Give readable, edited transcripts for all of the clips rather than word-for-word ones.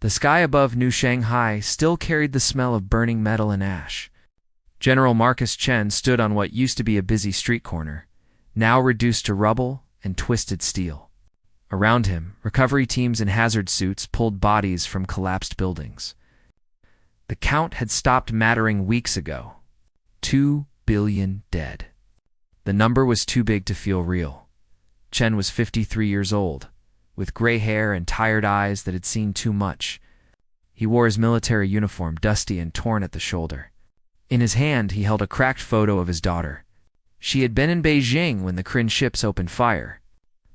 The sky above New Shanghai still carried the smell of burning metal and ash. General Marcus Chen stood on what used to be a busy street corner, now reduced to rubble and twisted steel. Around him, recovery teams in hazard suits pulled bodies from collapsed buildings. The count had stopped mattering weeks ago. 2 billion dead. The number was too big to feel real. Chen was 53 years old, with gray hair and tired eyes that had seen too much. He wore his military uniform, dusty and torn at the shoulder. In his hand, he held a cracked photo of his daughter. She had been in Beijing when the Kryn ships opened fire.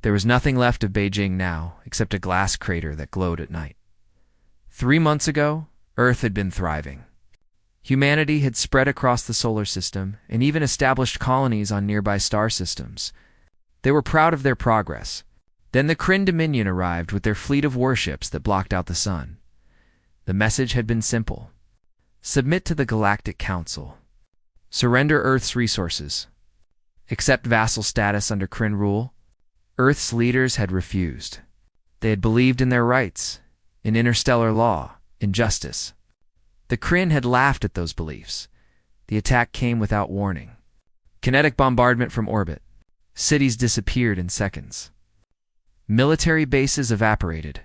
There was nothing left of Beijing now, except a glass crater that glowed at night. 3 months ago, Earth had been thriving. Humanity had spread across the solar system and even established colonies on nearby star systems. They were proud of their progress. Then the Kryn Dominion arrived with their fleet of warships that blocked out the sun. The message had been simple. Submit to the Galactic Council. Surrender Earth's resources. Accept vassal status under Kryn rule. Earth's leaders had refused. They had believed in their rights, in interstellar law, in justice. The Kryn had laughed at those beliefs. The attack came without warning. Kinetic bombardment from orbit. Cities disappeared in seconds. Military bases evaporated.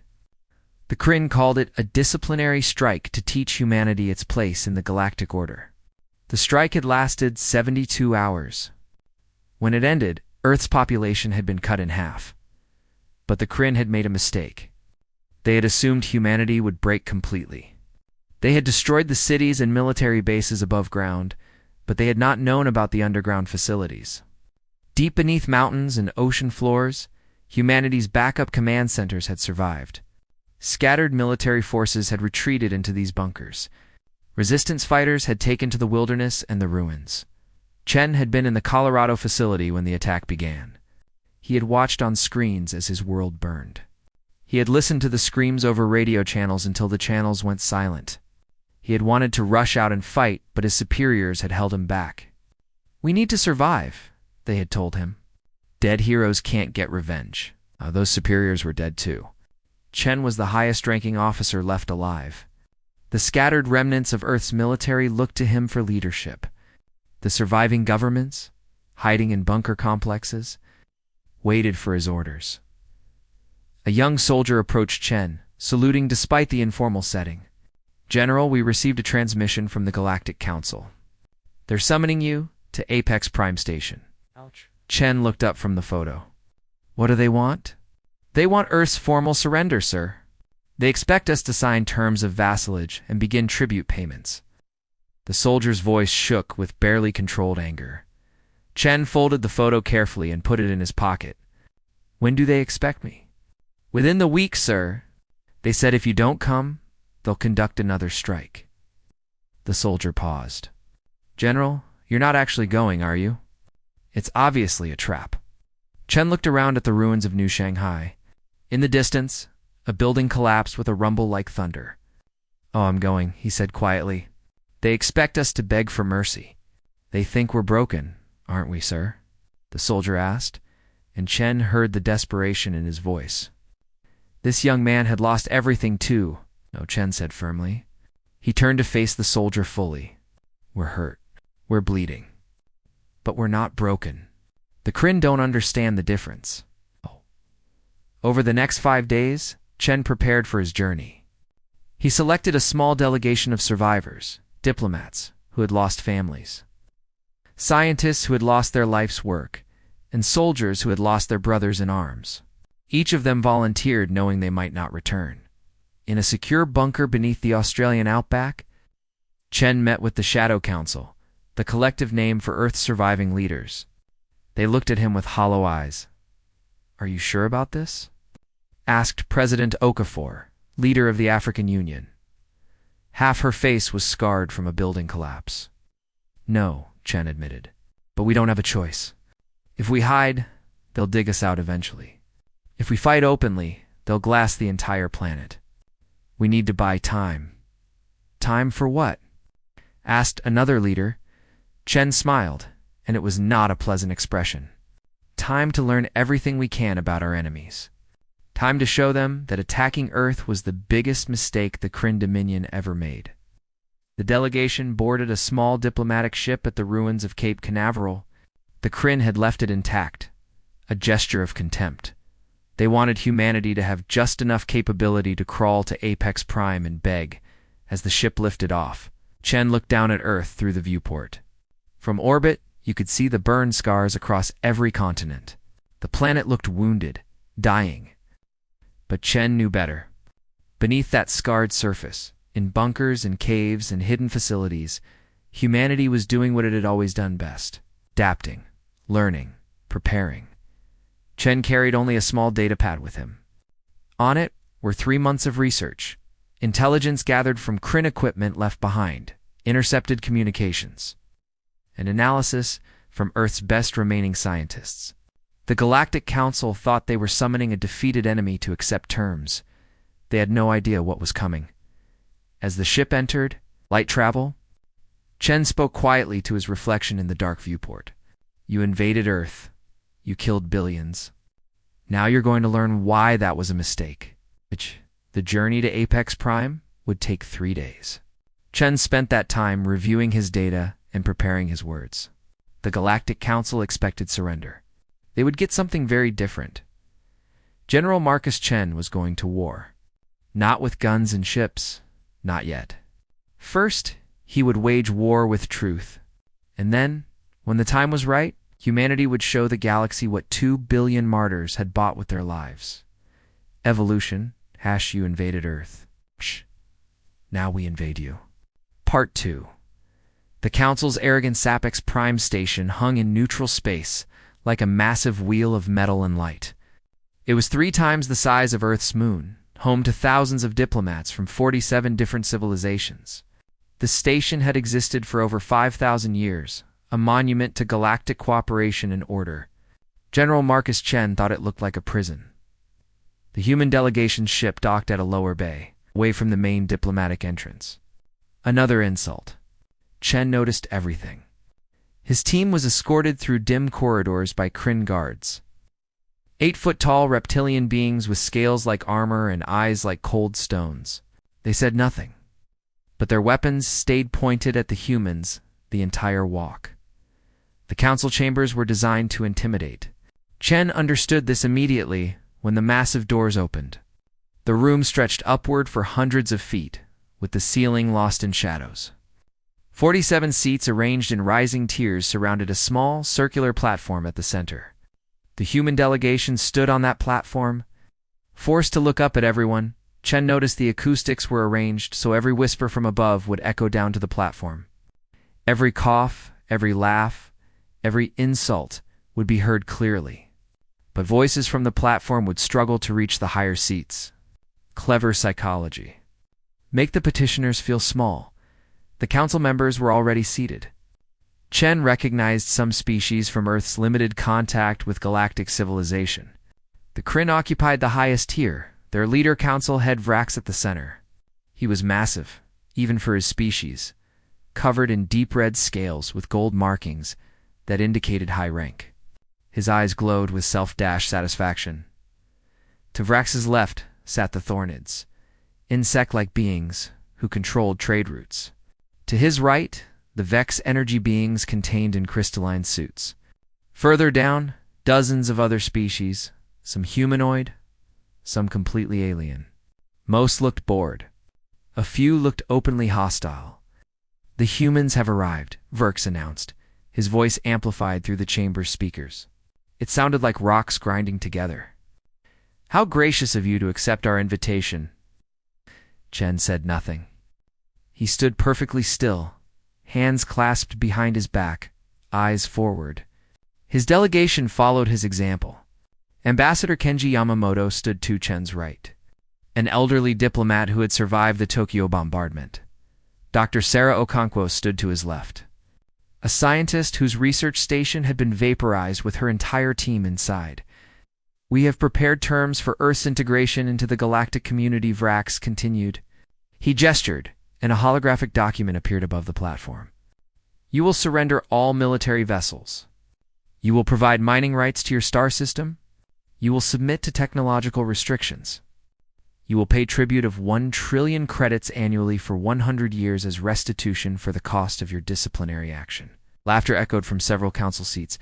The Kryn called it a disciplinary strike to teach humanity its place in the galactic order. The strike had lasted 72 hours. When it ended, Earth's population had been cut in half. But the Kryn had made a mistake. They had assumed humanity would break completely. They had destroyed the cities and military bases above ground, but they had not known about the underground facilities. Deep beneath mountains and ocean floors, humanity's backup command centers had survived. Scattered military forces had retreated into these bunkers. Resistance fighters had taken to the wilderness and the ruins. Chen had been in the Colorado facility when the attack began. He had watched on screens as his world burned. He had listened to the screams over radio channels until the channels went silent. He had wanted to rush out and fight, but his superiors had held him back. "We need to survive," they had told him. "Dead heroes can't get revenge." Those superiors were dead too. Chen was the highest-ranking officer left alive. The scattered remnants of Earth's military looked to him for leadership. The surviving governments, hiding in bunker complexes, waited for his orders. A young soldier approached Chen, saluting despite the informal setting. "General, we received a transmission from the Galactic Council. They're summoning you to Apex Prime Station." Ouch. Chen looked up from the photo. "What do they want?" "They want Earth's formal surrender, sir. They expect us to sign terms of vassalage and begin tribute payments." The soldier's voice shook with barely controlled anger. Chen folded the photo carefully and put it in his pocket. "When do they expect me?" "Within the week, sir. They said if you don't come, they'll conduct another strike." The soldier paused. "General, you're not actually going, are you? It's obviously a trap." Chen looked around at the ruins of New Shanghai. In the distance, a building collapsed with a rumble like thunder. "Oh, I'm going," he said quietly. "They expect us to beg for mercy." "They think we're broken, aren't we, sir?" the soldier asked, and Chen heard the desperation in his voice. "This young man had lost everything too," Chen said firmly. He turned to face the soldier fully. "We're hurt. We're bleeding. But we're not broken. The Kryn don't understand the difference." Over the next 5 days, Chen prepared for his journey. He selected a small delegation of survivors, diplomats who had lost families, scientists who had lost their life's work, and soldiers who had lost their brothers in arms. Each of them volunteered knowing they might not return. In a secure bunker beneath the Australian outback, Chen met with the Shadow Council, the collective name for Earth's surviving leaders. They looked at him with hollow eyes. "Are you sure about this?" asked President Okafor, leader of the African Union. Half her face was scarred from a building collapse. "No," Chen admitted, "but we don't have a choice. If we hide, they'll dig us out eventually. If we fight openly, they'll glass the entire planet. We need to buy time." "Time for what?" asked another leader. Chen smiled, and it was not a pleasant expression. "Time to learn everything we can about our enemies. Time to show them that attacking Earth was the biggest mistake the Kryn Dominion ever made. The delegation boarded a small diplomatic ship at the ruins of Cape Canaveral. The Kryn had left it intact, a gesture of contempt. They wanted humanity to have just enough capability to crawl to Apex Prime and beg. As the ship lifted off, Chen looked down at Earth through the viewport. From orbit, you could see the burn scars across every continent. The planet looked wounded, dying. But Chen knew better. Beneath that scarred surface, in bunkers and caves and hidden facilities, humanity was doing what it had always done best: adapting, learning, preparing. Chen carried only a small data pad with him. On it were 3 months of research, intelligence gathered from Kryn equipment left behind, intercepted communications, and analysis from Earth's best remaining scientists. The Galactic Council thought they were summoning a defeated enemy to accept terms. They had no idea what was coming. As the ship entered light travel, Chen spoke quietly to his reflection in the dark viewport. You invaded Earth. You killed billions. Now you're going to learn why that was a mistake. The journey to Apex Prime would take 3 days. Chen spent that time reviewing his data and preparing his words. The Galactic Council expected surrender. They would get something very different. General Marcus Chen was going to war. Not with guns and ships. Not yet. First, he would wage war with truth. And then, when the time was right, humanity would show the galaxy what 2 billion martyrs had bought with their lives. Evolution, you invaded Earth. Now we invade you. Part 2. The Council's arrogant Sapex Prime station hung in neutral space, like a massive wheel of metal and light. It was 3 times the size of Earth's moon, home to thousands of diplomats from 47 different civilizations. The station had existed for over 5,000 years, a monument to galactic cooperation and order. General Marcus Chen thought it looked like a prison. The human delegation's ship docked at a lower bay, away from the main diplomatic entrance. Another insult. Chen noticed everything. His team was escorted through dim corridors by Kryn guards. 8-foot-tall reptilian beings with scales like armor and eyes like cold stones. They said nothing, but their weapons stayed pointed at the humans the entire walk. The council chambers were designed to intimidate. Chen understood this immediately when the massive doors opened. The room stretched upward for hundreds of feet, with the ceiling lost in shadows. 47 seats arranged in rising tiers surrounded a small, circular platform at the center. The human delegation stood on that platform. Forced to look up at everyone, Chen noticed the acoustics were arranged so every whisper from above would echo down to the platform. Every cough, every laugh, every insult would be heard clearly. But voices from the platform would struggle to reach the higher seats. Clever psychology. Make the petitioners feel small. The council members were already seated. Chen recognized some species from Earth's limited contact with galactic civilization. The Kryn occupied the highest tier, their leader council head Vrax at the center. He was massive, even for his species, covered in deep red scales with gold markings that indicated high rank. His eyes glowed with self-satisfaction. To Vrax's left sat the Thornids, insect-like beings who controlled trade routes. To his right, the Vex energy beings contained in crystalline suits. Further down, dozens of other species, some humanoid, some completely alien. Most looked bored. A few looked openly hostile. The humans have arrived, Verx announced, his voice amplified through the chamber's speakers. It sounded like rocks grinding together. How gracious of you to accept our invitation. Chen said nothing. He stood perfectly still, hands clasped behind his back, eyes forward. His delegation followed his example. Ambassador Kenji Yamamoto stood to Chen's right, an elderly diplomat who had survived the Tokyo bombardment. Dr. Sarah Okonkwo stood to his left, a scientist whose research station had been vaporized with her entire team inside. We have prepared terms for Earth's integration into the galactic community, Vrax continued. He gestured, and a holographic document appeared above the platform. You will surrender all military vessels. You will provide mining rights to your star system. You will submit to technological restrictions. You will pay tribute of 1 trillion credits annually for 100 years as restitution for the cost of your disciplinary action. Laughter echoed from several council seats.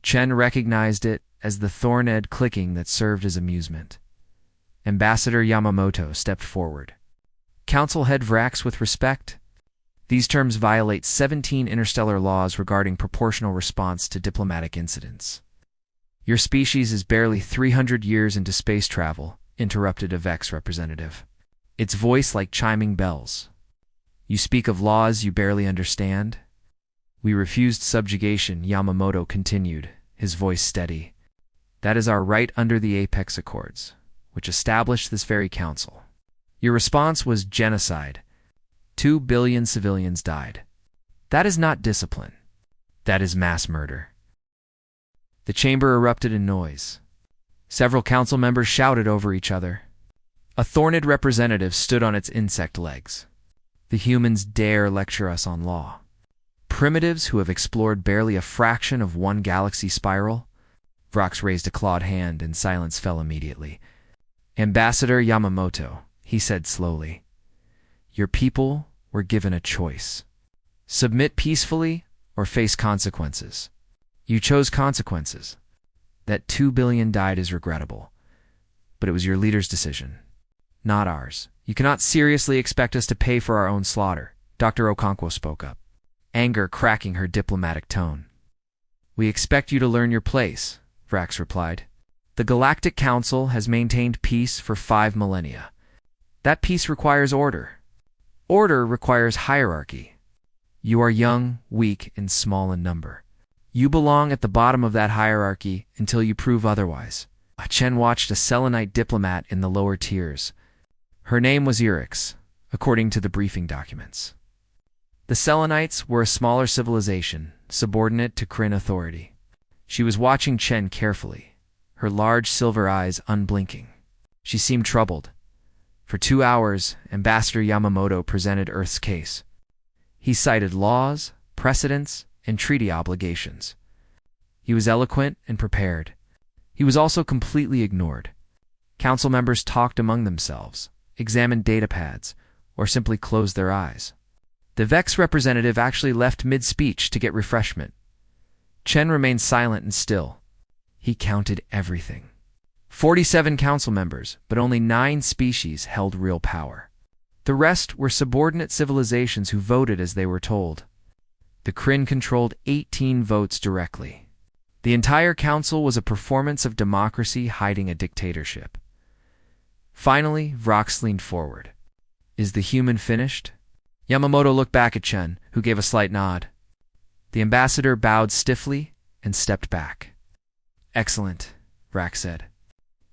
Chen recognized it as the thorn-edged clicking that served as amusement. Ambassador Yamamoto stepped forward. Council head Vrax with respect. These terms violate 17 interstellar laws regarding proportional response to diplomatic incidents. Your species is barely 300 years into space travel, interrupted a Vex representative, its voice like chiming bells. You speak of laws you barely understand? We refused subjugation, Yamamoto continued, his voice steady. That is our right under the Apex Accords, which established this very council. Your response was genocide. 2 billion civilians died. That is not discipline. That is mass murder. The chamber erupted in noise. Several council members shouted over each other. A thorned representative stood on its insect legs. The humans dare lecture us on law. Primitives who have explored barely a fraction of one galaxy spiral? Vrox raised a clawed hand and silence fell immediately. Ambassador Yamamoto, he said slowly, your people were given a choice. Submit peacefully or face consequences. You chose consequences. That 2 billion died is regrettable. But it was your leader's decision, not ours. You cannot seriously expect us to pay for our own slaughter, Dr. Okonkwo spoke up, anger cracking her diplomatic tone. We expect you to learn your place, Vrax replied. The Galactic Council has maintained peace for 5 millennia. That peace requires order. Order requires hierarchy. You are young, weak, and small in number. You belong at the bottom of that hierarchy until you prove otherwise. Chen watched a Selenite diplomat in the lower tiers. Her name was Erix, according to the briefing documents. The Selenites were a smaller civilization, subordinate to Kryn authority. She was watching Chen carefully, her large silver eyes unblinking. She seemed troubled. For 2 hours, Ambassador Yamamoto presented Earth's case. He cited laws, precedents, and treaty obligations. He was eloquent and prepared. He was also completely ignored. Council members talked among themselves, examined datapads, or simply closed their eyes. The Vex representative actually left mid-speech to get refreshment. Chen remained silent and still. He counted everything. 47 council members, but only 9 species held real power. The rest were subordinate civilizations who voted as they were told. The Kryn controlled 18 votes directly. The entire council was a performance of democracy hiding a dictatorship. Finally, Vrox leaned forward. Is the human finished? Yamamoto looked back at Chen, who gave a slight nod. The ambassador bowed stiffly and stepped back. Excellent, Vrox said.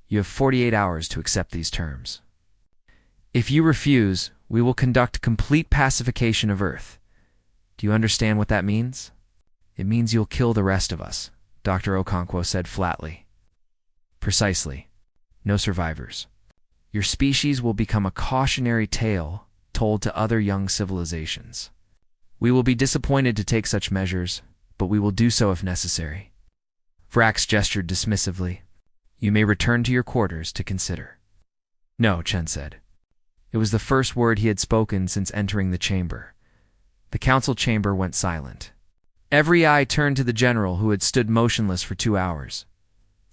You have 48 hours to accept these terms. If you refuse, we will conduct complete pacification of Earth. Do you understand what that means? It means you'll kill the rest of us, Dr. Okonkwo said flatly. Precisely. No survivors. Your species will become a cautionary tale told to other young civilizations. We will be disappointed to take such measures, but we will do so if necessary. Vrax gestured dismissively. You may return to your quarters to consider. No, Chen said. It was the first word he had spoken since entering the chamber. The council chamber went silent. Every eye turned to the general who had stood motionless for 2 hours.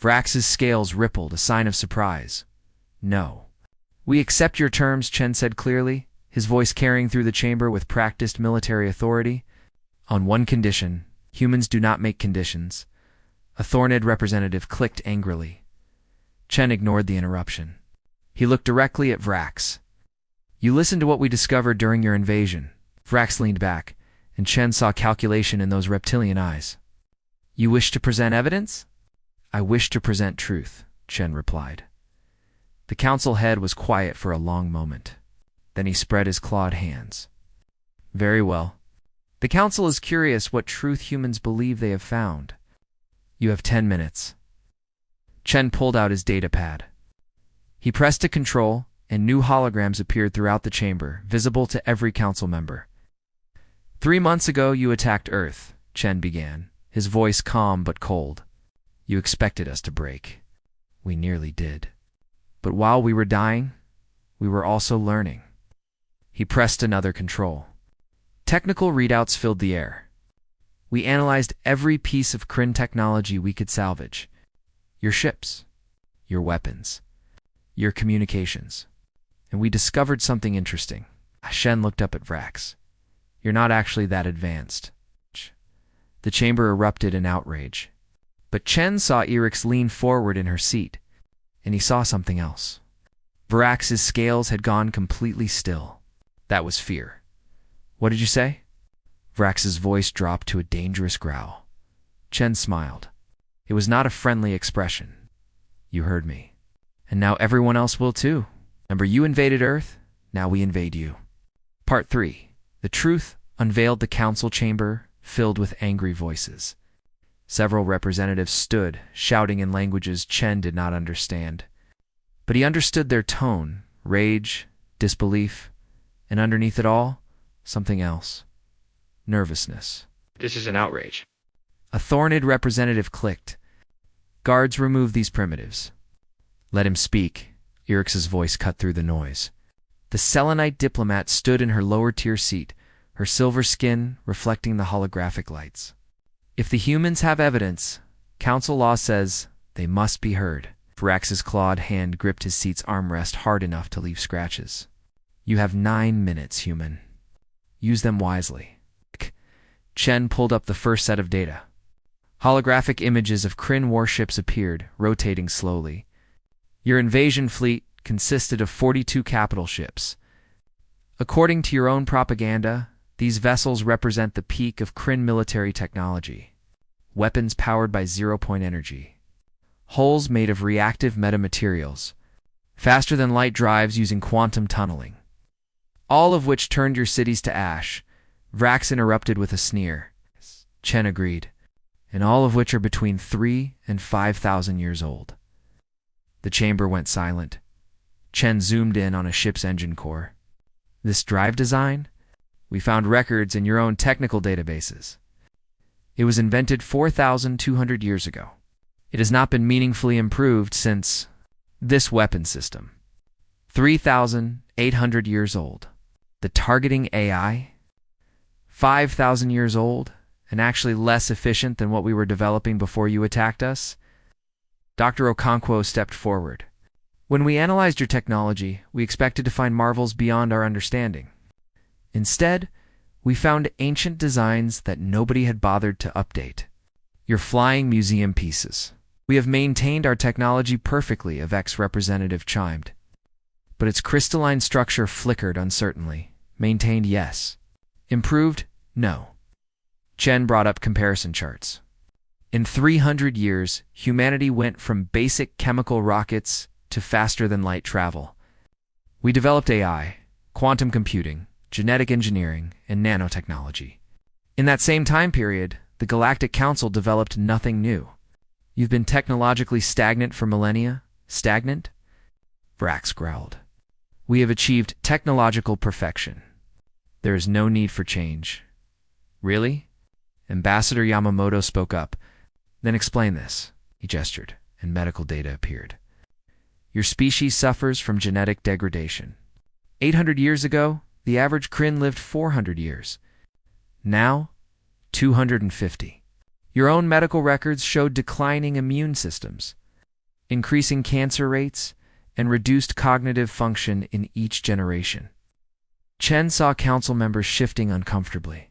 Vrax's scales rippled, a sign of surprise. No. We accept your terms, Chen said clearly, his voice carrying through the chamber with practiced military authority. On one condition, humans do not make conditions. A thorned representative clicked angrily. Chen ignored the interruption. He looked directly at Vrax. You listened to what we discovered during your invasion. Vrax leaned back, and Chen saw calculation in those reptilian eyes. You wish to present evidence? I wish to present truth, Chen replied. The council head was quiet for a long moment. Then he spread his clawed hands. Very well. The council is curious what truth humans believe they have found. You have 10 minutes. Chen pulled out his datapad. He pressed a control, and new holograms appeared throughout the chamber, visible to every council member. 3 months ago you attacked Earth, Chen began, his voice calm but cold. You expected us to break. We nearly did. But while we were dying, we were also learning. He pressed another control. Technical readouts filled the air. We analyzed every piece of Kryn technology we could salvage. Your ships, your weapons, your communications. And we discovered something interesting. Shen looked up at Vrax. You're not actually that advanced. The chamber erupted in outrage. But Chen saw Erix lean forward in her seat, and he saw something else. Vrax's scales had gone completely still. That was fear. What did you say? Vrax's voice dropped to a dangerous growl. Chen smiled. It was not a friendly expression. You heard me. And now everyone else will too. Remember, you invaded Earth, now we invade you. Part 3. The truth unveiled the council chamber, filled with angry voices. Several representatives stood, shouting in languages Chen did not understand. But he understood their tone, rage, disbelief, and underneath it all, something else. Nervousness. This is an outrage. A Thornid representative clicked. Guards, remove these primitives. Let him speak. Erix's voice cut through the noise. The Selenite diplomat stood in her lower-tier seat, her silver skin reflecting the holographic lights. If the humans have evidence, council law says they must be heard. Vrax's clawed hand gripped his seat's armrest hard enough to leave scratches. You have 9 minutes, human. Use them wisely. Chen pulled up the first set of data. Holographic images of Kryn warships appeared, rotating slowly. Your invasion fleet consisted of 42 capital ships. According to your own propaganda, these vessels represent the peak of Kryn military technology. Weapons powered by zero-point energy. Hulls made of reactive metamaterials. Faster-than-light drives using quantum tunneling. All of which turned your cities to ash. Vrax interrupted with a sneer. Chen agreed. And all of which are between 3,000 and 5,000 years old. The chamber went silent. Chen zoomed in on a ship's engine core. This drive design? We found records in your own technical databases. It was invented 4,200 years ago. It has not been meaningfully improved since this weapon system. 3,800 years old. The targeting AI? 5,000 years old, and actually less efficient than what we were developing before you attacked us? Dr. Okonkwo stepped forward. When we analyzed your technology, we expected to find marvels beyond our understanding. Instead, we found ancient designs that nobody had bothered to update. Your flying museum pieces. We have maintained our technology perfectly, a Vex representative chimed. But its crystalline structure flickered uncertainly. Maintained, yes. Improved, no. Chen brought up comparison charts. In 300 years, humanity went from basic chemical rockets to faster-than-light travel. We developed AI, quantum computing, genetic engineering, and nanotechnology. In that same time period, the Galactic Council developed nothing new. You've been technologically stagnant for millennia? Stagnant? Vrax growled. We have achieved technological perfection. There is no need for change. Really? Ambassador Yamamoto spoke up. Then explain this. He gestured, and medical data appeared. Your species suffers from genetic degradation. 800 years ago, the average Kryn lived 400 years. Now, 250. Your own medical records showed declining immune systems, increasing cancer rates, and reduced cognitive function in each generation. Chen saw council members shifting uncomfortably.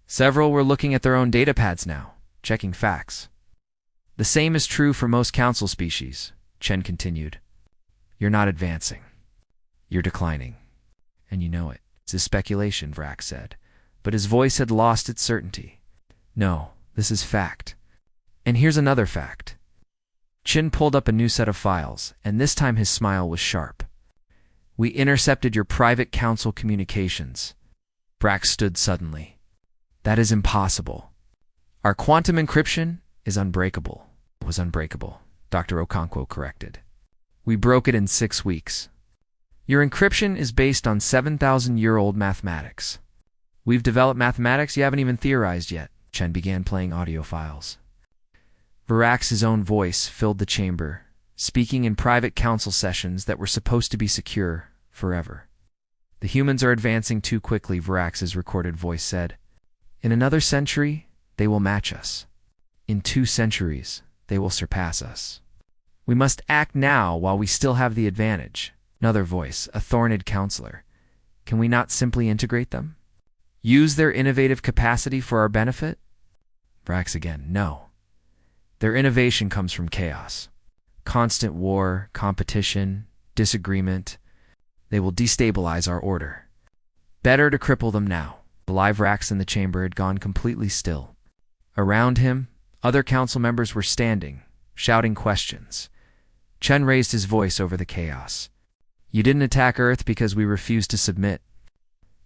Several were looking at their own datapads now, checking facts. The same is true for most council species, Chen continued. You're not advancing. You're declining. And you know it. It's a speculation, Vrax said, but his voice had lost its certainty. No, this is fact. And here's another fact. Chen pulled up a new set of files, and this time his smile was sharp. We intercepted your private council communications. Vrax stood suddenly. That is impossible. Our quantum encryption is unbreakable. It was unbreakable, Dr. Okonkwo corrected. We broke it in 6 weeks. Your encryption is based on 7,000-year-old mathematics. We've developed mathematics you haven't even theorized yet. Chen began playing audio files. Varax's own voice filled the chamber, speaking in private council sessions that were supposed to be secure forever. The humans are advancing too quickly, Varax's recorded voice said. In another century, they will match us. In 2 centuries, they will surpass us. We must act now while we still have the advantage. Another voice, a thorned counselor. Can we not simply integrate them? Use their innovative capacity for our benefit? Varax again, no. Their innovation comes from chaos. Constant war, competition, disagreement. They will destabilize our order. Better to cripple them now. The live Varax in the chamber had gone completely still. Around him, other council members were standing, shouting questions. Chen raised his voice over the chaos. You didn't attack Earth because we refused to submit.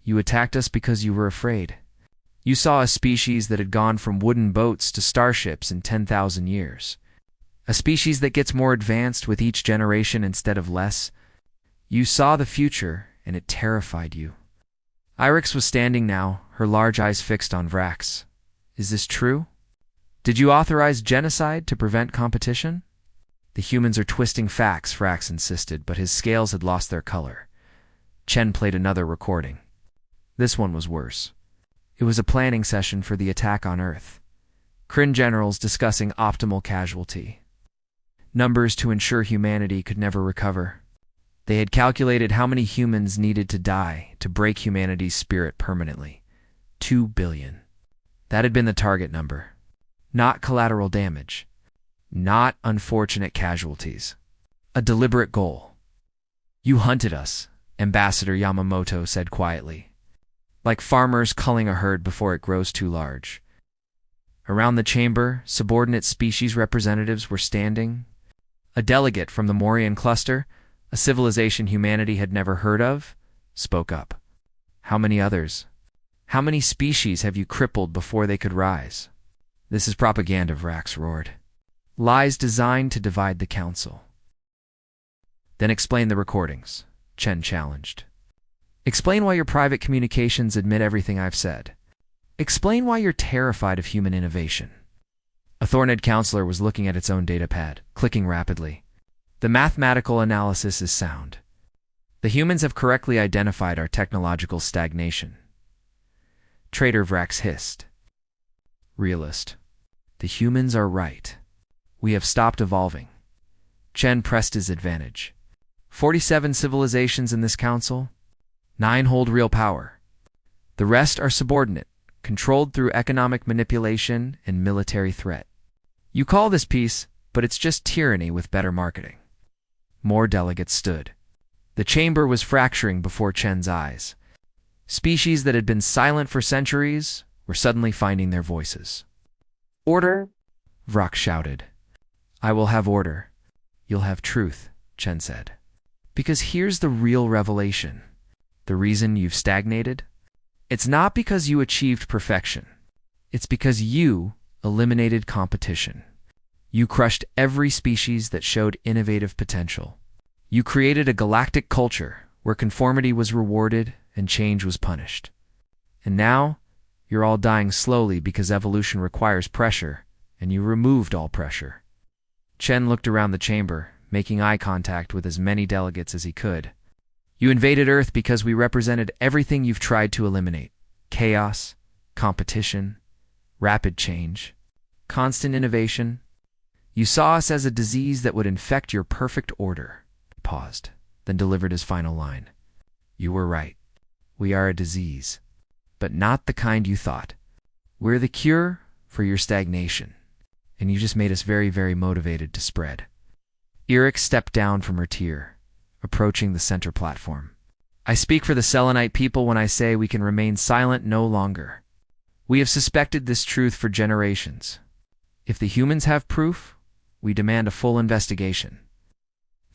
You attacked us because you were afraid. You saw a species that had gone from wooden boats to starships in 10,000 years. A species that gets more advanced with each generation instead of less. You saw the future, and it terrified you. Irix was standing now, her large eyes fixed on Varax. Is this true? Did you authorize genocide to prevent competition? The humans are twisting facts, Varax insisted, but his scales had lost their color. Chen played another recording. This one was worse. It was a planning session for the attack on Earth. Kryn generals discussing optimal casualty. Numbers to ensure humanity could never recover. They had calculated how many humans needed to die to break humanity's spirit permanently. 2 billion. That had been the target number. Not collateral damage. Not unfortunate casualties. A deliberate goal. You hunted us, Ambassador Yamamoto said quietly. Like farmers culling a herd before it grows too large. Around the chamber, subordinate species representatives were standing. A delegate from the Morian cluster, a civilization humanity had never heard of, spoke up. How many others? How many species have you crippled before they could rise? This is propaganda, Varax roared. Lies designed to divide the council. Then explain the recordings, Chen challenged. Explain why your private communications admit everything I've said. Explain why you're terrified of human innovation. A thorned counselor was looking at its own datapad, clicking rapidly. The mathematical analysis is sound. The humans have correctly identified our technological stagnation. Traitor, Varax hissed. Realist. The humans are right. We have stopped evolving. Chen pressed his advantage. 47 civilizations in this council. 9 hold real power. The rest are subordinate, controlled through economic manipulation and military threat. You call this peace, but it's just tyranny with better marketing. More delegates stood. The chamber was fracturing before Chen's eyes. Species that had been silent for centuries were suddenly finding their voices. Order? Varax shouted. I will have order. You'll have truth, Chen said. Because here's the real revelation. The reason you've stagnated? It's not because you achieved perfection. It's because you eliminated competition. You crushed every species that showed innovative potential. You created a galactic culture where conformity was rewarded and change was punished. And now, you're all dying slowly because evolution requires pressure, and you removed all pressure. Chen looked around the chamber, making eye contact with as many delegates as he could. You invaded Earth because we represented everything you've tried to eliminate. Chaos, competition, rapid change, constant innovation. You saw us as a disease that would infect your perfect order. He paused, then delivered his final line. You were right. We are a disease, but not the kind you thought. We're the cure for your stagnation, and you just made us very, very motivated to spread. Irix stepped down from her tier, approaching the center platform. I speak for the Selenite people when I say we can remain silent no longer. We have suspected this truth for generations. If the humans have proof, we demand a full investigation.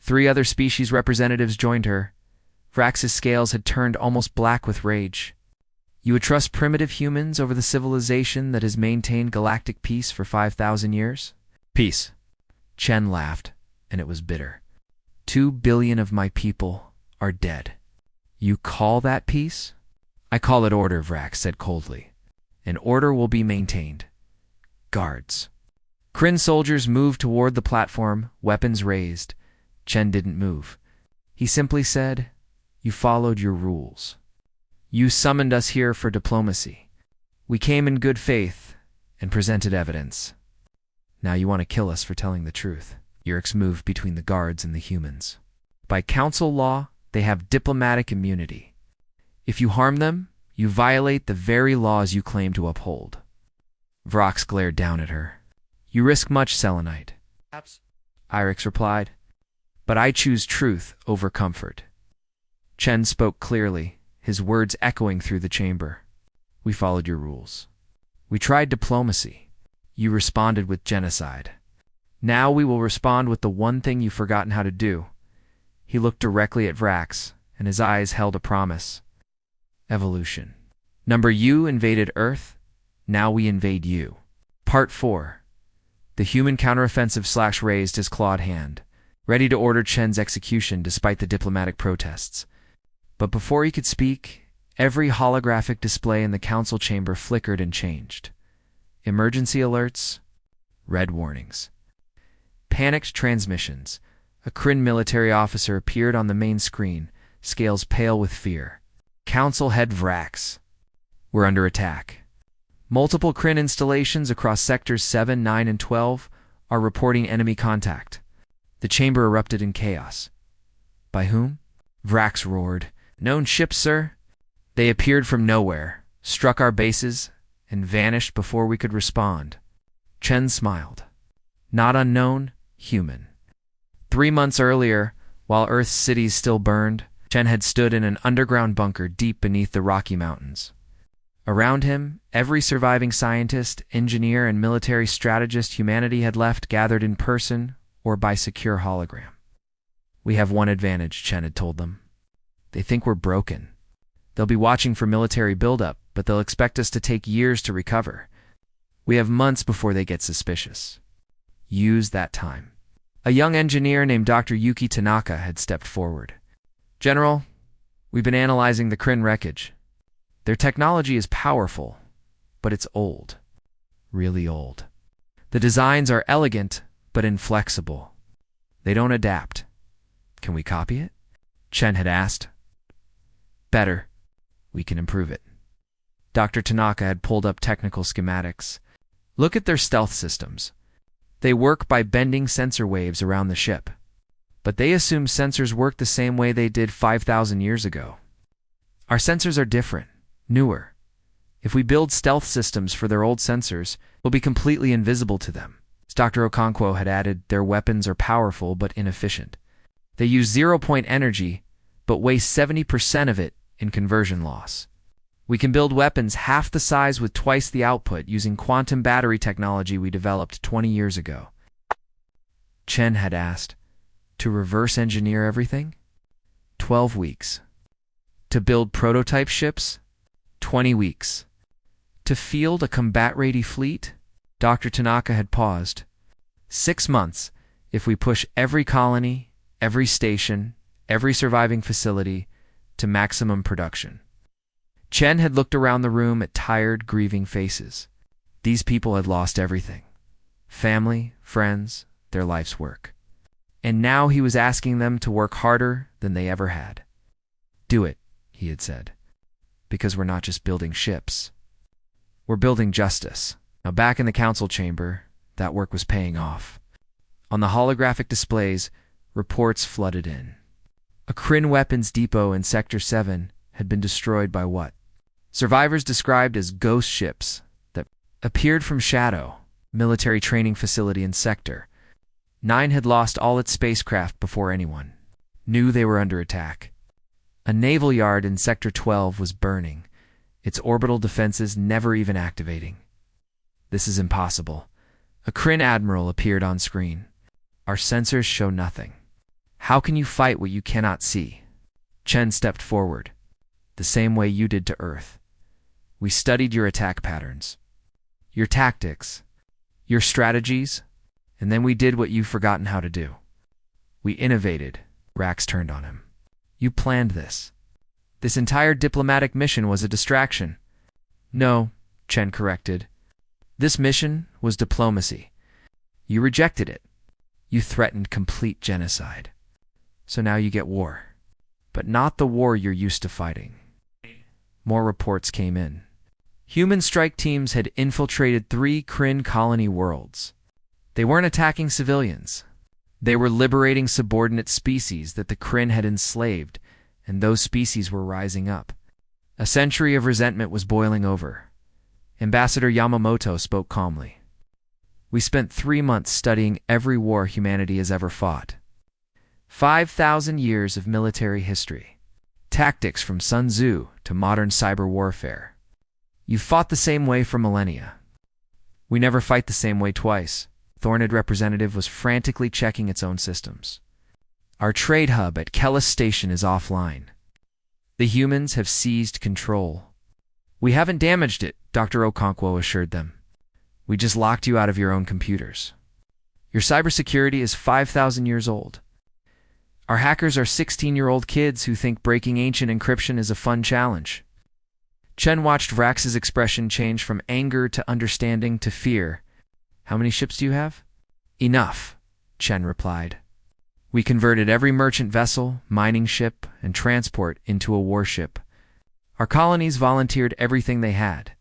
3 other species representatives joined her. Varax's scales had turned almost black with rage. You would trust primitive humans over the civilization that has maintained galactic peace for 5,000 years? Peace. Chen laughed, and it was bitter. 2 billion of my people are dead. You call that peace? I call it order, Varax said coldly. And order will be maintained. Guards. Kryn soldiers moved toward the platform, weapons raised. Chen didn't move. He simply said, "You followed your rules. You summoned us here for diplomacy. We came in good faith and presented evidence. Now you want to kill us for telling the truth." Yurix moved between the guards and the humans. By council law, they have diplomatic immunity. If you harm them, you violate the very laws you claim to uphold. Vrox glared down at her. "You risk much, Selenite." Irix replied. "But I choose truth over comfort." Chen spoke clearly, his words echoing through the chamber. "We followed your rules. We tried diplomacy. You responded with genocide. Now we will respond with the one thing you've forgotten how to do." He looked directly at Vrax, and his eyes held a promise. Evolution. Number you invaded Earth, now we invade you. Part 4. The human counteroffensive raised his clawed hand, ready to order Chen's execution despite the diplomatic protests. But before he could speak, every holographic display in the council chamber flickered and changed. Emergency alerts, red warnings. Panicked transmissions. A Kryn military officer appeared on the main screen, scales pale with fear. Council head Vrax. "We're under attack." Multiple Kryn installations across sectors 7, 9, and 12 are reporting enemy contact. The chamber erupted in chaos. "By whom?" Vrax roared. "Known ships, sir. They appeared from nowhere, struck our bases, and vanished before we could respond." Chen smiled. "Not unknown, human." 3 months earlier, while Earth's cities still burned, Chen had stood in an underground bunker deep beneath the Rocky Mountains. Around him, every surviving scientist, engineer, and military strategist humanity had left gathered in person or by secure hologram. "We have one advantage," Chen had told them. "They think we're broken. They'll be watching for military buildup, but they'll expect us to take years to recover. We have months before they get suspicious. Use that time." A young engineer named Dr. Yuki Tanaka had stepped forward. "General, we've been analyzing the Kryn wreckage. Their technology is powerful, but it's old. Really old. The designs are elegant, but inflexible. They don't adapt. Can we copy it?" Chen had asked. "Better. We can improve it." Dr. Tanaka had pulled up technical schematics. "Look at their stealth systems. They work by bending sensor waves around the ship. But they assume sensors work the same way they did 5,000 years ago. Our sensors are different, newer. If we build stealth systems for their old sensors, we'll be completely invisible to them." Dr. Okonkwo had added, "Their weapons are powerful but inefficient. They use zero-point energy, but waste 70% of it in conversion loss. We can build weapons half the size with twice the output using quantum battery technology we developed 20 years ago." Chen had asked, "To reverse engineer everything?" 12 weeks. "To build prototype ships?" 20 weeks. "To field a combat-ready fleet?" Dr. Tanaka had paused. 6 months if we push every colony, every station, every surviving facility to maximum production." Chen had looked around the room at tired, grieving faces. These people had lost everything. Family, friends, their life's work. And now he was asking them to work harder than they ever had. "Do it," he had said. "Because we're not just building ships. We're building justice." Now back in the council chamber, that work was paying off. On the holographic displays, reports flooded in. A Kryn weapons depot in Sector 7 had been destroyed by what survivors described as ghost ships that appeared from Shadow, military training facility in Sector 9 had lost all its spacecraft before anyone knew they were under attack. A naval yard in Sector 12 was burning, its orbital defenses never even activating. "This is impossible." A Kryn admiral appeared on screen. "Our sensors show nothing. How can you fight what you cannot see?" Chen stepped forward. "The same way you did to Earth. We studied your attack patterns, your tactics, your strategies, and then we did what you've forgotten how to do. We innovated." Rax turned on him. "You planned this. This entire diplomatic mission was a distraction." "No," Chen corrected. "This mission was diplomacy. You rejected it. You threatened complete genocide. So now you get war. But not the war you're used to fighting. More reports came in. Human strike teams had infiltrated 3 Kryn colony worlds. They weren't attacking civilians. They were liberating subordinate species that the Kryn had enslaved, and those species were rising up. A century of resentment was boiling over. Ambassador Yamamoto spoke calmly. We spent 3 months studying every war humanity has ever fought. 5,000 years of military history. Tactics from Sun Tzu to modern cyber warfare. You've fought the same way for millennia. We never fight the same way twice. Thornid representative was frantically checking its own systems. Our trade hub at Kellis Station is offline. The humans have seized control. We haven't damaged it, Dr. Okonkwo assured them. We just locked you out of your own computers. Your cybersecurity is 5,000 years old. Our hackers are 16-year-old kids who think breaking ancient encryption is a fun challenge. Chen watched Vrax's expression change from anger to understanding to fear. How many ships do you have? Enough, Chen replied. We converted every merchant vessel, mining ship, and transport into a warship. Our colonies volunteered everything they had.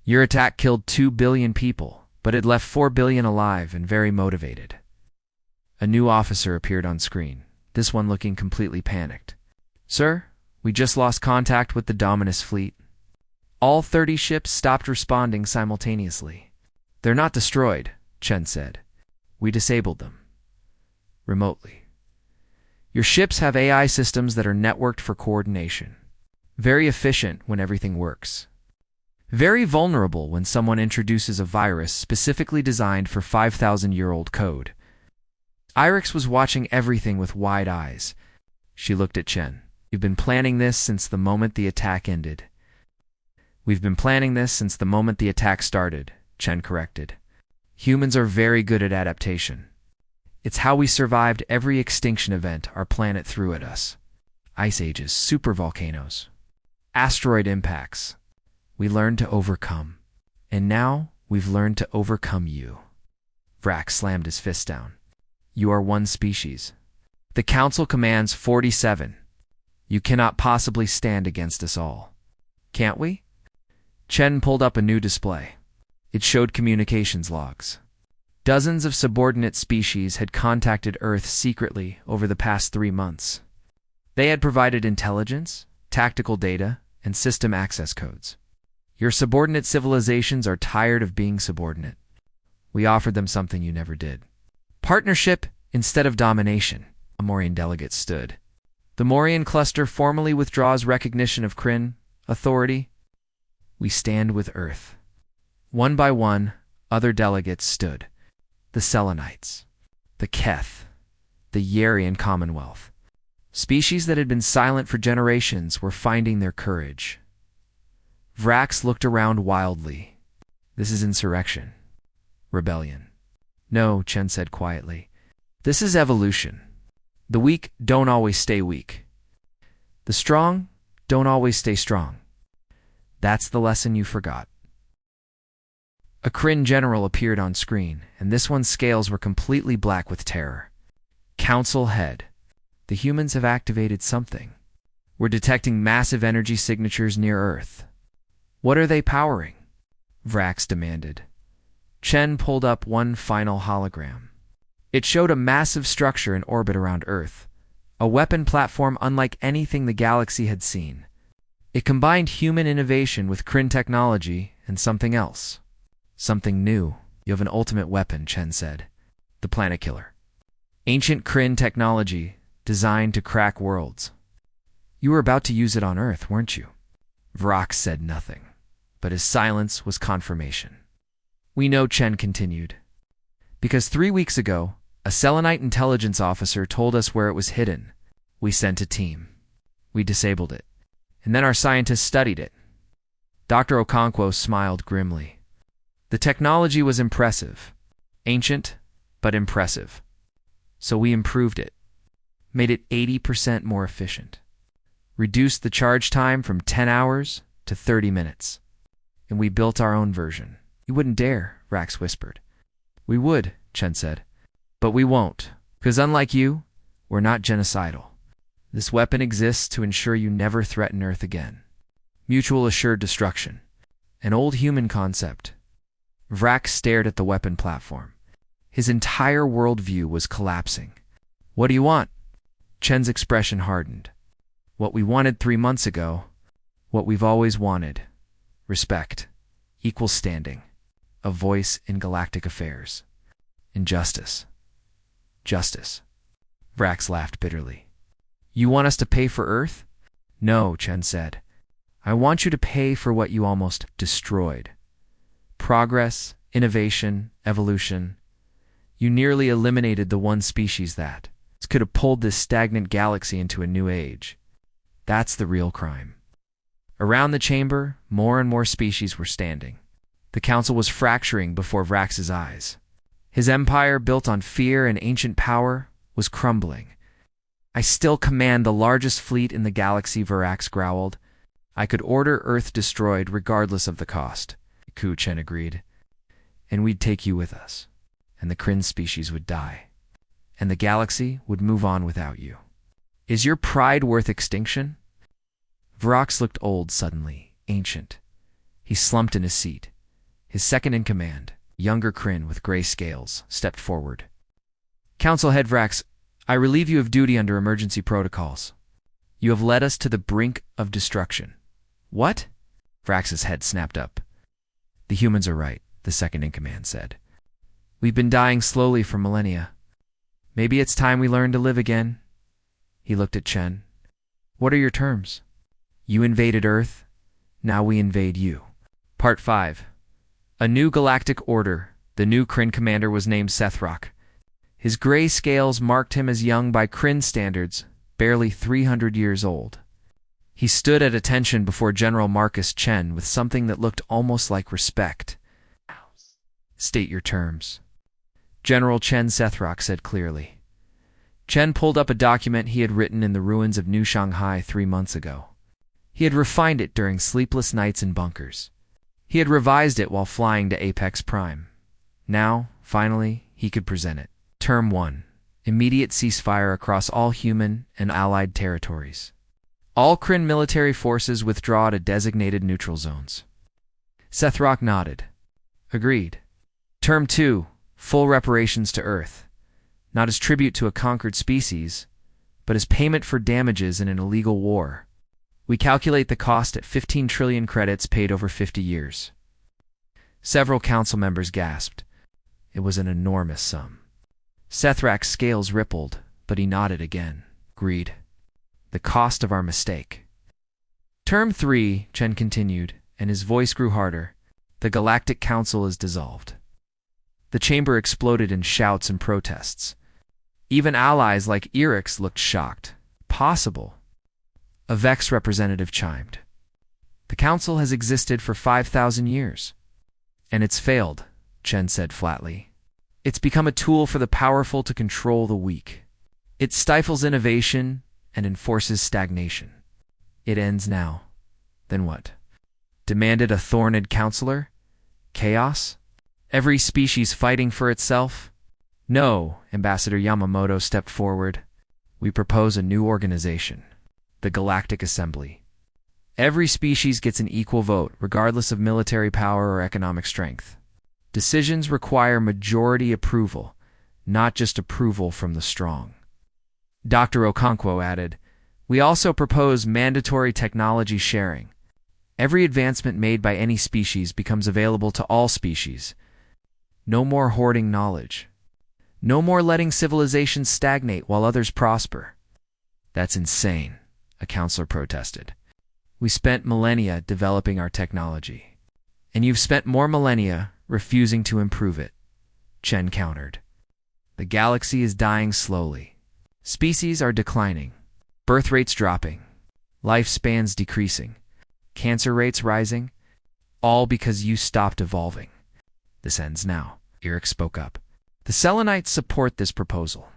Your attack killed 2 billion people, but it left 4 billion alive and very motivated. A new officer appeared on screen, this one looking completely panicked. Sir, we just lost contact with the Dominus fleet. All 30 ships stopped responding simultaneously. They're not destroyed, Chen said. We disabled them. Remotely. Your ships have AI systems that are networked for coordination. Very efficient when everything works. Very vulnerable when someone introduces a virus specifically designed for 5,000-year-old code. Irix was watching everything with wide eyes. She looked at Chen. You've been planning this since the moment the attack ended. We've been planning this since the moment the attack started, Chen corrected. Humans are very good at adaptation. It's how we survived every extinction event our planet threw at us. Ice ages, supervolcanoes, asteroid impacts. We learned to overcome. And now we've learned to overcome you. Vrax slammed his fist down. You are one species. The Council commands 47. You cannot possibly stand against us all. Can't we? Chen pulled up a new display. It showed communications logs. Dozens of subordinate species had contacted Earth secretly over the past 3 months. They had provided intelligence, tactical data, and system access codes. Your subordinate civilizations are tired of being subordinate. We offered them something you never did. Partnership instead of domination. A Morian delegate stood. The Morian cluster formally withdraws recognition of Kryn authority. We stand with Earth. One by one, other delegates stood. The Selenites, the Keth, the Yarian Commonwealth. Species that had been silent for generations were finding their courage. Vrax looked around wildly. This is insurrection. Rebellion. No, Chen said quietly. This is evolution. The weak don't always stay weak. The strong don't always stay strong. That's the lesson you forgot. A Kryn general appeared on screen, and this one's scales were completely black with terror. Council head. The humans have activated something. We're detecting massive energy signatures near Earth. What are they powering? Vrax demanded. Chen pulled up one final hologram. It showed a massive structure in orbit around Earth, a weapon platform unlike anything the galaxy had seen. It combined human innovation with Kryn technology and something else. Something new. You have an ultimate weapon, Chen said. The Planet Killer. Ancient Kryn technology, designed to crack worlds. You were about to use it on Earth, weren't you? Vrax said nothing, but his silence was confirmation. We know, Chen continued, because 3 weeks ago, a Selenite intelligence officer told us where it was hidden. We sent a team. We disabled it. And then our scientists studied it. Dr. Okonkwo smiled grimly. The technology was impressive. Ancient, but impressive. So we improved it. Made it 80% more efficient. Reduced the charge time from 10 hours to 30 minutes. And we built our own version. You wouldn't dare, Vrax whispered. We would, Chen said. But we won't, because unlike you, we're not genocidal. This weapon exists to ensure you never threaten Earth again. Mutual assured destruction. An old human concept. Vrax stared at the weapon platform. His entire worldview was collapsing. What do you want? Chen's expression hardened. What we wanted 3 months ago. What we've always wanted. Respect. Equal standing. A voice in galactic affairs. Injustice. Justice. Vrax laughed bitterly. You want us to pay for Earth? No, Chen said. I want you to pay for what you almost destroyed. Progress, innovation, evolution. You nearly eliminated the one species that could have pulled this stagnant galaxy into a new age. That's the real crime. Around the chamber, more and more species were standing. The council was fracturing before Vrax's eyes. His empire, built on fear and ancient power, was crumbling. I still command the largest fleet in the galaxy, Vrax growled. I could order Earth destroyed regardless of the cost, Ku Chen agreed. And we'd take you with us. And the Kryn species would die. And the galaxy would move on without you. Is your pride worth extinction? Vrax looked old suddenly, ancient. He slumped in his seat. His second-in-command, younger Kryn with gray scales, stepped forward. Council Head Vrax, I relieve you of duty under emergency protocols. You have led us to the brink of destruction. What? Vrax's head snapped up. The humans are right, the second-in-command said. We've been dying slowly for millennia. Maybe it's time we learn to live again. He looked at Chen. What are your terms? You invaded Earth. Now we invade you. Part 5. A new galactic order. The new Kryn commander was named Sethrock. His gray scales marked him as young by Kryn standards, barely 300 years old. He stood at attention before General Marcus Chen with something that looked almost like respect. State your terms. General Chen Sethrock said clearly. Chen pulled up a document he had written in the ruins of New Shanghai 3 months ago. He had refined it during sleepless nights in bunkers. He had revised it while flying to Apex Prime. Now, finally, he could present it. Term 1. Immediate ceasefire across all human and allied territories. All Kryn military forces withdraw to designated neutral zones. Sethrock nodded. Agreed. Term 2. Full reparations to Earth. Not as tribute to a conquered species, but as payment for damages in an illegal war. We calculate the cost at 15 trillion credits paid over 50 years. Several council members gasped. It was an enormous sum. Sethrock's scales rippled, but he nodded again. Agreed. The cost of our mistake. Term 3, Chen continued, and his voice grew harder. The Galactic Council is dissolved. The chamber exploded in shouts and protests. Even allies like Erix looked shocked. Possible. A Vex representative chimed. The council has existed for 5,000 years. And it's failed, Chen said flatly. It's become a tool for the powerful to control the weak. It stifles innovation and enforces stagnation. It ends now. Then what? Demanded a thorned counselor? Chaos? Every species fighting for itself? No, Ambassador Yamamoto stepped forward. We propose a new organization. The Galactic Assembly. Every species gets an equal vote, regardless of military power or economic strength. Decisions require majority approval, not just approval from the strong. Dr. Okonkwo added, we also propose mandatory technology sharing. Every advancement made by any species becomes available to all species. No more hoarding knowledge. No more letting civilizations stagnate while others prosper. That's insane, a counselor protested. We spent millennia developing our technology. And you've spent more millennia refusing to improve it, Chen countered. The galaxy is dying slowly. Species are declining. Birth rates dropping. Lifespans decreasing. Cancer rates rising. All because you stopped evolving. This ends now, Erix spoke up. The Selenites support this proposal.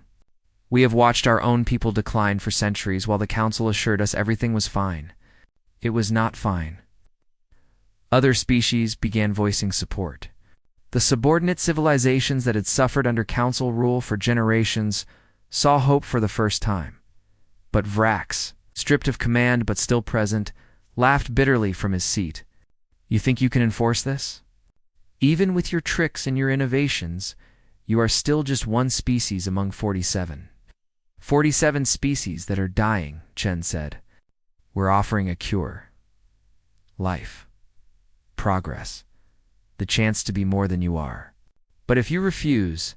We have watched our own people decline for centuries while the Council assured us everything was fine. It was not fine. Other species began voicing support. The subordinate civilizations that had suffered under council rule for generations saw hope for the first time. But Vrax, stripped of command but still present, laughed bitterly from his seat. You think you can enforce this? Even with your tricks and your innovations, you are still just one species among 47. 47 species that are dying, Chen said. We're offering a cure. Life. Progress. The chance to be more than you are. But if you refuse,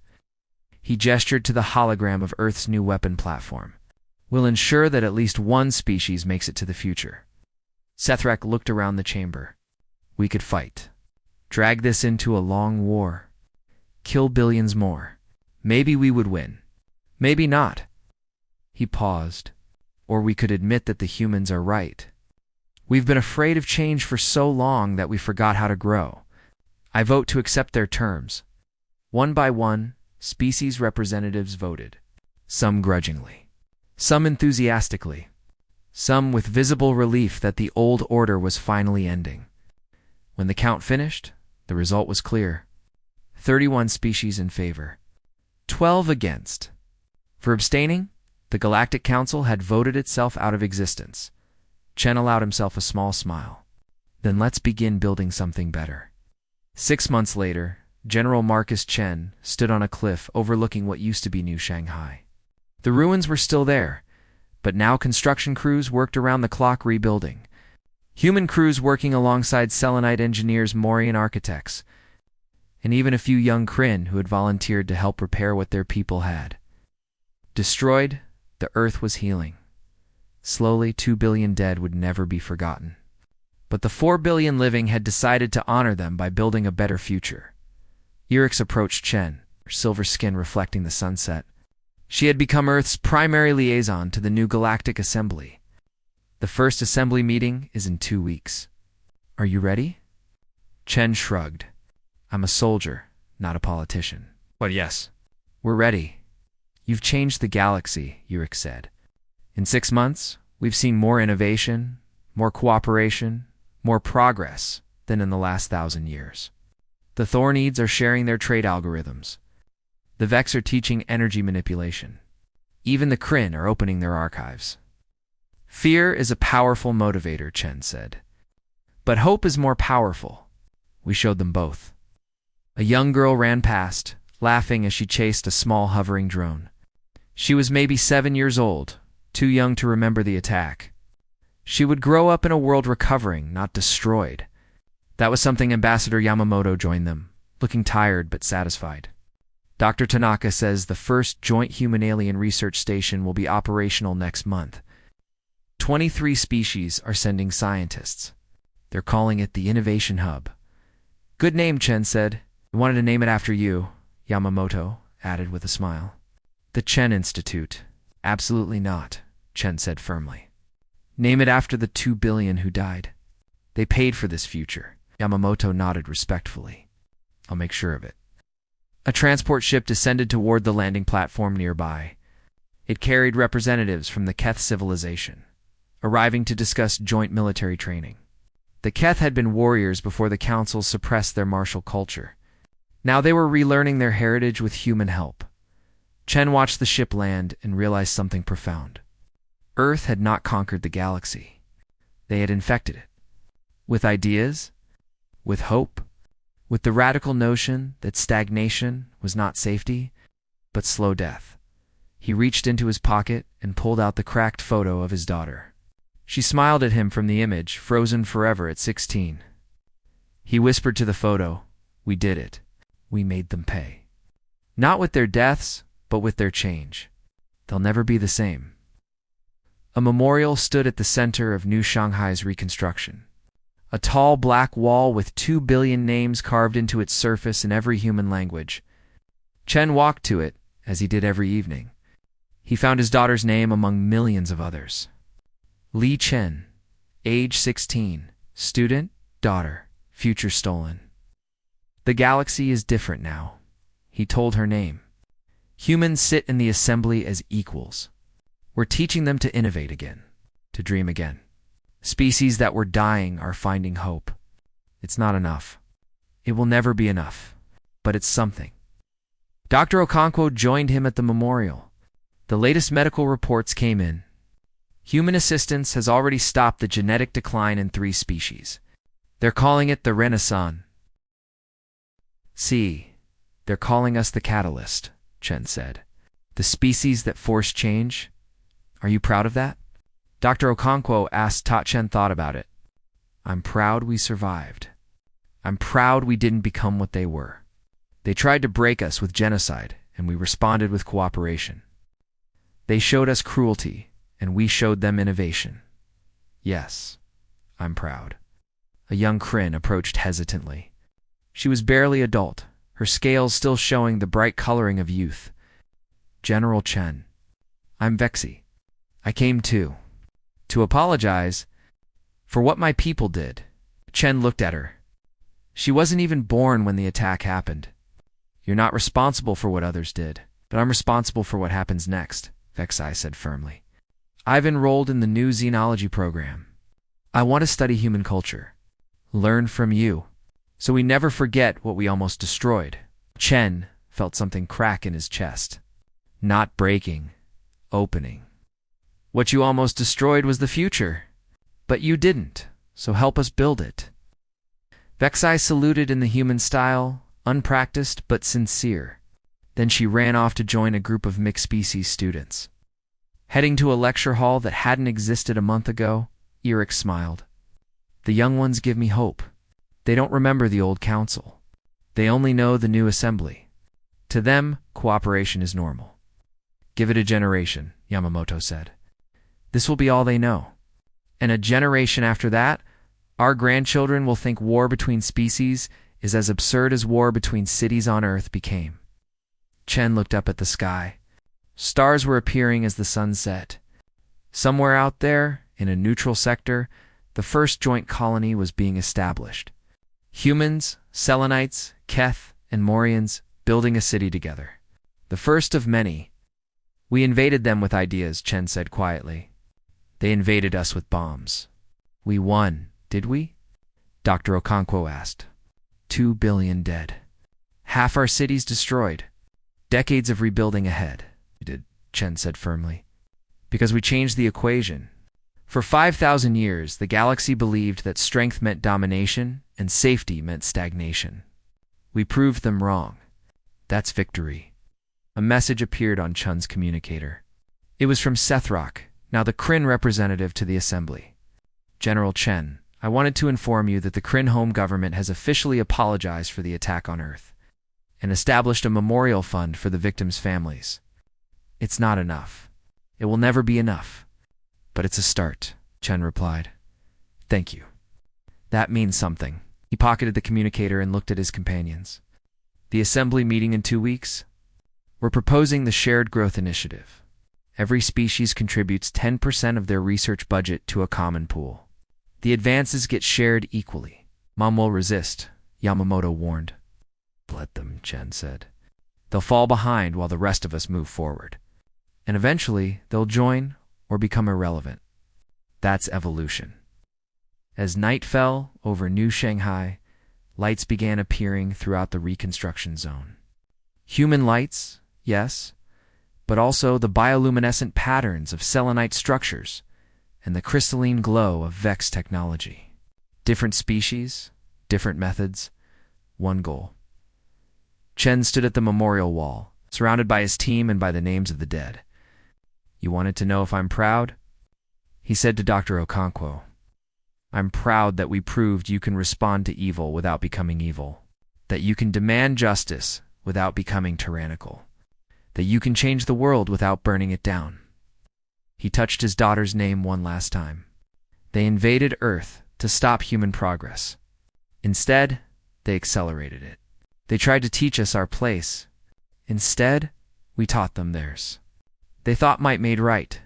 he gestured to the hologram of Earth's new weapon platform, we'll ensure that at least one species makes it to the future. Sethrak looked around the chamber. We could fight. Drag this into a long war. Kill billions more. Maybe we would win. Maybe not. He paused. Or we could admit that the humans are right. We've been afraid of change for so long that we forgot how to grow. I vote to accept their terms. One by one, species representatives voted. Some grudgingly. Some enthusiastically. Some with visible relief that the old order was finally ending. When the count finished, the result was clear. 31 species in favor. 12 against. For abstaining, the Galactic Council had voted itself out of existence. Chen allowed himself a small smile. Then let's begin building something better. 6 months later, General Marcus Chen stood on a cliff overlooking what used to be New Shanghai. The ruins were still there, but now construction crews worked around the clock rebuilding. Human crews working alongside Selenite engineers, Morian architects, and even a few young Kryn who had volunteered to help repair what their people had. Destroyed, the Earth was healing. Slowly, 2 billion dead would never be forgotten. But the 4 billion living had decided to honor them by building a better future. Erix approached Chen, her silver skin reflecting the sunset. She had become Earth's primary liaison to the new Galactic Assembly. The first assembly meeting is in 2 weeks. Are you ready? Chen shrugged. I'm a soldier, not a politician. But yes, we're ready. You've changed the galaxy, Erix said. In 6 months, we've seen more innovation, more cooperation, more progress than in the last 1,000 years. The Thornids are sharing their trade algorithms. The Vex are teaching energy manipulation. Even the Kryn are opening their archives. Fear is a powerful motivator, Chen said. But hope is more powerful. We showed them both. A young girl ran past, laughing as she chased a small hovering drone. She was maybe 7 years old, too young to remember the attack. She would grow up in a world recovering, not destroyed. That was something Ambassador Yamamoto joined them, looking tired but satisfied. Dr. Tanaka says the first joint human-alien research station will be operational next month. 23 species are sending scientists. They're calling it the Innovation Hub. Good name, Chen said. I wanted to name it after you, Yamamoto added with a smile. The Chen Institute. Absolutely not, Chen said firmly. Name it after the 2 billion who died. They paid for this future. Yamamoto nodded respectfully. I'll make sure of it. A transport ship descended toward the landing platform nearby. It carried representatives from the Keth civilization, arriving to discuss joint military training. The Keth had been warriors before the council suppressed their martial culture. Now they were relearning their heritage with human help. Chen watched the ship land and realized something profound. Earth had not conquered the galaxy. They had infected it. With ideas, with hope, with the radical notion that stagnation was not safety, but slow death. He reached into his pocket and pulled out the cracked photo of his daughter. She smiled at him from the image, frozen forever at 16. He whispered to the photo, "We did it. We made them pay. Not with their deaths, but with their change. They'll never be the same." A memorial stood at the center of New Shanghai's reconstruction. A tall black wall with 2 billion names carved into its surface in every human language. Chen walked to it, as he did every evening. He found his daughter's name among millions of others. Li Chen, age 16, student, daughter, future stolen. The galaxy is different now. He told her name. Humans sit in the assembly as equals. We're teaching them to innovate again, to dream again. Species that were dying are finding hope. It's not enough. It will never be enough. but it's something. Dr. Okonkwo joined him at the memorial. The latest medical reports came in. Human assistance has already stopped the genetic decline in 3 species. They're calling it the Renaissance. See, they're calling us the catalyst, Chen said. The species that force change? Are you proud of that? Dr. Okonkwo asked. Chen thought about it. I'm proud we survived. I'm proud we didn't become what they were. They tried to break us with genocide, and we responded with cooperation. They showed us cruelty, and we showed them innovation. Yes, I'm proud. A young Kryn approached hesitantly. She was barely adult, her scales still showing the bright coloring of youth. General Chen. I'm Vexi. I came to apologize for what my people did. Chen looked at her. She wasn't even born when the attack happened. You're not responsible for what others did, but I'm responsible for what happens next, Vexi said firmly. I've enrolled in the new xenology program. I want to study human culture. Learn from you, so we never forget what we almost destroyed. Chen felt something crack in his chest. Not breaking, opening. What you almost destroyed was the future, but you didn't, so help us build it. Vexi saluted in the human style, unpracticed but sincere. Then she ran off to join a group of mixed-species students. Heading to a lecture hall that hadn't existed a month ago, Eric smiled. The young ones give me hope. They don't remember the old council. They only know the new assembly. To them, cooperation is normal. Give it a generation, Yamamoto said. This will be all they know. And a generation after that, our grandchildren will think war between species is as absurd as war between cities on Earth became. Chen looked up at the sky. Stars were appearing as the sun set. Somewhere out there, in a neutral sector, the first joint colony was being established. Humans, Selenites, Keth, and Morians building a city together. The first of many. We invaded them with ideas, Chen said quietly. They invaded us with bombs. We won, did we? Dr. Okonkwo asked. 2 billion dead. Half our cities destroyed. Decades of rebuilding ahead. We did, Chen said firmly. Because we changed the equation. For 5,000 years, the galaxy believed that strength meant domination and safety meant stagnation. We proved them wrong. That's victory. A message appeared on Chun's communicator. It was from Sethrock, now the Kryn representative to the assembly. General Chen, I wanted to inform you that the Kryn home government has officially apologized for the attack on Earth and established a memorial fund for the victims' families. It's not enough. It will never be enough. But it's a start, Chen replied. Thank you. That means something. He pocketed the communicator and looked at his companions. The assembly meeting in 2 weeks? We're proposing the Shared Growth Initiative. Every species contributes 10% of their research budget to a common pool. The advances get shared equally. Mom will resist, Yamamoto warned. Let them, Chen said. They'll fall behind while the rest of us move forward. And eventually, they'll join or become irrelevant. That's evolution. As night fell over New Shanghai, lights began appearing throughout the reconstruction zone. Human lights, yes, but also the bioluminescent patterns of selenite structures and the crystalline glow of Vex technology. Different species, different methods, one goal. Chen stood at the memorial wall, surrounded by his team and by the names of the dead. You wanted to know if I'm proud? He said to Dr. Okonkwo. I'm proud that we proved you can respond to evil without becoming evil, that you can demand justice without becoming tyrannical, that you can change the world without burning it down. He touched his daughter's name one last time. They invaded Earth to stop human progress. Instead, they accelerated it. They tried to teach us our place. Instead, we taught them theirs. They thought might made right.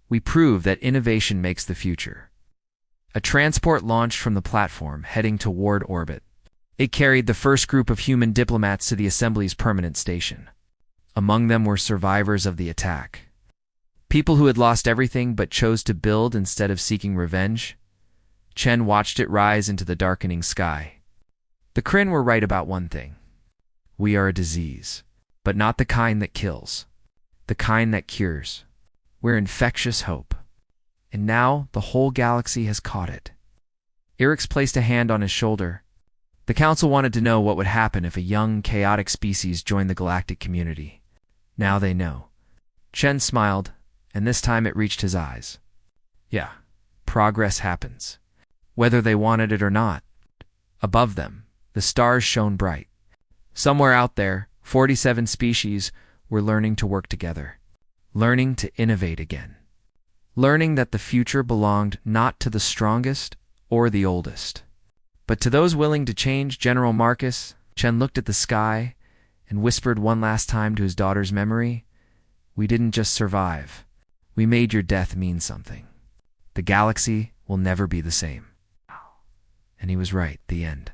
We proved that innovation makes the future. A transport launched from the platform, heading toward orbit. It carried the first group of human diplomats to the Assembly's permanent station. Among them were survivors of the attack. People who had lost everything but chose to build instead of seeking revenge. Chen watched it rise into the darkening sky. The Kryn were right about one thing. We are a disease, but not the kind that kills, the kind that cures. We're infectious hope. And now the whole galaxy has caught it. Eric's placed a hand on his shoulder. The council wanted to know what would happen if a young, chaotic species joined the galactic community. Now they know. Chen smiled, and this time it reached his eyes. Yeah, progress happens, whether they wanted it or not. Above them, the stars shone bright. Somewhere out there, 47 species were learning to work together, learning to innovate again, learning that the future belonged not to the strongest or the oldest, but to those willing to change. General Marcus, Chen looked at the sky and whispered one last time to his daughter's memory, "We didn't just survive. We made your death mean something. The galaxy will never be the same." And he was right. The end.